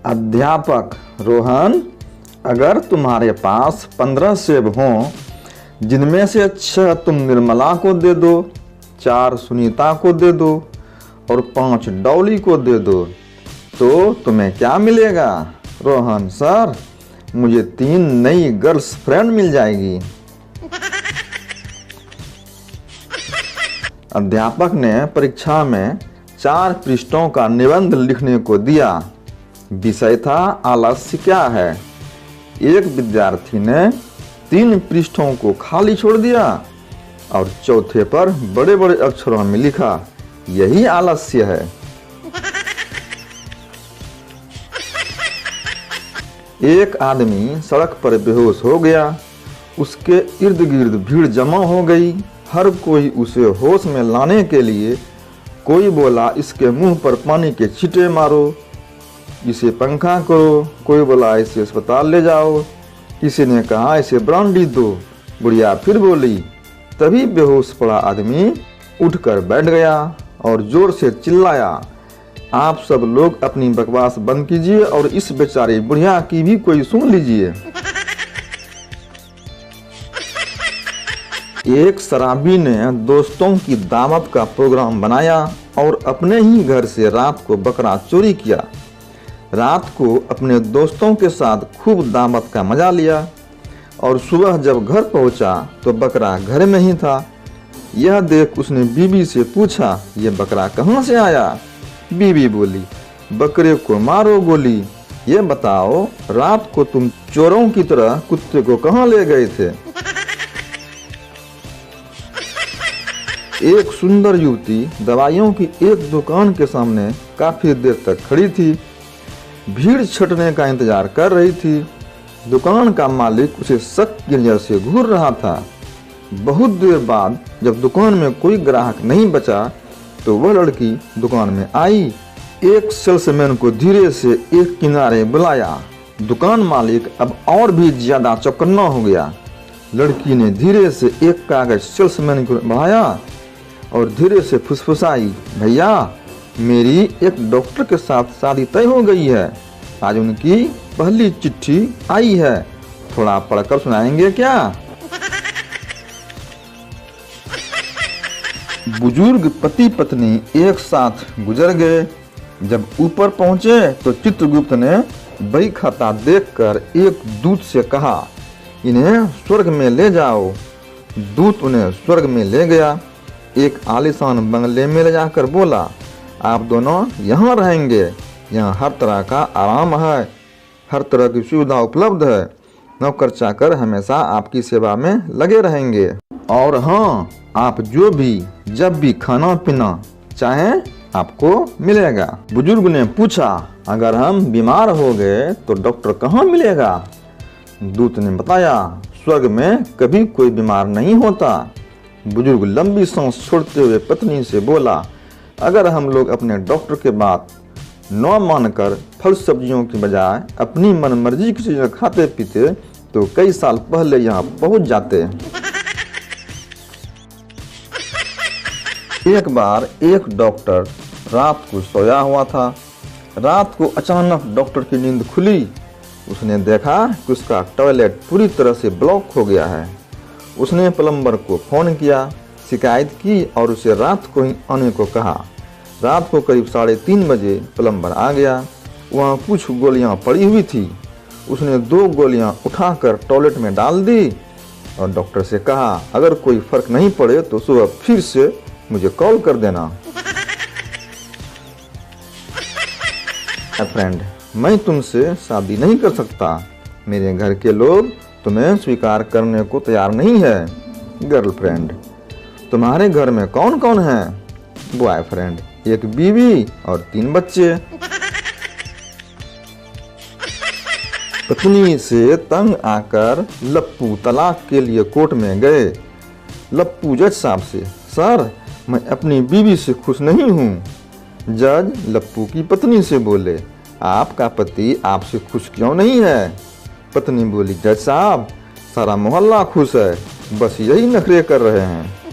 अध्यापक रोहन, अगर तुम्हारे पास 15 सेब हों, जिनमें से 6 तुम निर्मला को दे दो, 4 सुनीता को दे दो और 5 डॉली को दे दो, तो तुम्हें क्या मिलेगा? रोहन, सर, मुझे 3 नई गर्ल्स फ्रेंड मिल जाएगी। अध्यापक ने परीक्षा में 4 पृष्ठों का निबंध लिखने को दिया। विषय था आलस्य क्या है। एक विद्यार्थी ने 3 पृष्ठों को खाली छोड़ दिया और चौथे पर बड़े बड़े अक्षरों में लिखा, यही आलस्य है। एक आदमी सड़क पर बेहोश हो गया। उसके इर्द गिर्द भीड़ जमा हो गई। हर कोई उसे होश में लाने के लिए, कोई बोला इसके मुंह पर पानी के छींटे मारो, इसे पंखा करो, कोई बोला इसे अस्पताल ले जाओ, किसी ने कहा इसे ब्रांडी दो। बुढ़िया फिर बोली। तभी बेहोश पड़ा आदमी उठकर बैठ गया और जोर से चिल्लाया, आप सब लोग अपनी बकवास बंद कीजिए और इस बेचारी बुढ़िया की भी कोई सुन लीजिए। एक शराबी ने दोस्तों की दावत का प्रोग्राम बनाया और अपने ही घर से रात को बकरा चोरी किया। रात को अपने दोस्तों के साथ खूब दावत का मजा लिया और सुबह जब घर पहुंचा तो बकरा घर में ही था। यह देख उसने बीबी से पूछा, ये बकरा कहाँ से आया? बीबी बोली, बकरे को मारो गोली। ये बताओ, रात को तुम चोरों की तरह कुत्ते को कहाँ ले गए थे? एक सुंदर युवती दवाइयों की एक दुकान के सामने काफी देर तक खड़ी थी। भीड़ छटने का इंतजार कर रही थी। दुकान का मालिक उसे शक की नजर से घूर रहा था। बहुत देर बाद जब दुकान में कोई ग्राहक नहीं बचा तो वह लड़की दुकान में आई। एक सेल्समैन को धीरे से एक किनारे बुलाया। दुकान मालिक अब और भी ज्यादा चौकन्ना हो गया। लड़की ने धीरे से एक कागज सेल्समैन को बढ़ाया और धीरे से फुसफुसाई, भैया, मेरी एक डॉक्टर के साथ शादी तय हो गई है। आज उनकी पहली चिट्ठी आई है, थोड़ा पढ़कर सुनाएंगे क्या? बुजुर्ग पति पत्नी एक साथ गुजर गए। जब ऊपर पहुंचे तो चित्रगुप्त ने बही खाता देखकर एक दूत से कहा, इन्हें स्वर्ग में ले जाओ। दूत उन्हें स्वर्ग में ले गया। एक आलीशान बंगले में ले जाकर बोला, आप दोनों यहाँ रहेंगे। यहाँ हर तरह का आराम है, हर तरह की सुविधा उपलब्ध है। नौकर चाकर हमेशा आपकी सेवा में लगे रहेंगे। और हाँ, आप जो भी जब भी खाना पीना चाहें आपको मिलेगा। बुजुर्ग ने पूछा, अगर हम बीमार हो गए तो डॉक्टर कहाँ मिलेगा? दूत ने बताया, स्वर्ग में कभी कोई बीमार नहीं होता। बुजुर्ग लंबी सांस छोड़ते हुए पत्नी से बोला, अगर हम लोग अपने डॉक्टर के बात न मानकर फल सब्जियों की बजाय अपनी मनमर्जी की चीजें खाते पीते तो कई साल पहले यहाँ पहुँच जाते। एक बार एक डॉक्टर रात को सोया हुआ था। रात को अचानक डॉक्टर की नींद खुली। उसने देखा कि उसका टॉयलेट पूरी तरह से ब्लॉक हो गया है। उसने प्लम्बर को फोन किया, शिकायत की और उसे रात को ही आने को कहा। रात को करीब 3:30 बजे प्लम्बर आ गया। वहाँ कुछ गोलियाँ पड़ी हुई थी। उसने 2 गोलियाँ उठाकर टॉयलेट में डाल दी और डॉक्टर से कहा, अगर कोई फर्क नहीं पड़े तो सुबह फिर से मुझे कॉल कर देना। फ्रेंड, मैं तुमसे शादी नहीं कर सकता। मेरे घर के लोग तुम्हें स्वीकार करने को तैयार नहीं है। गर्लफ्रेंड, तुम्हारे घर में कौन कौन है? बॉयफ्रेंड, एक बीवी और 3 बच्चे। पत्नी से तंग आकर लप्पू तलाक के लिए कोर्ट में गए। लप्पू जज साहब से, सर, मैं अपनी बीवी से खुश नहीं हूँ। जज लप्पू की पत्नी से बोले, आपका पति आपसे खुश क्यों नहीं है? पत्नी बोली, जज साहब, सारा मोहल्ला खुश है, बस यही नखरे कर रहे हैं।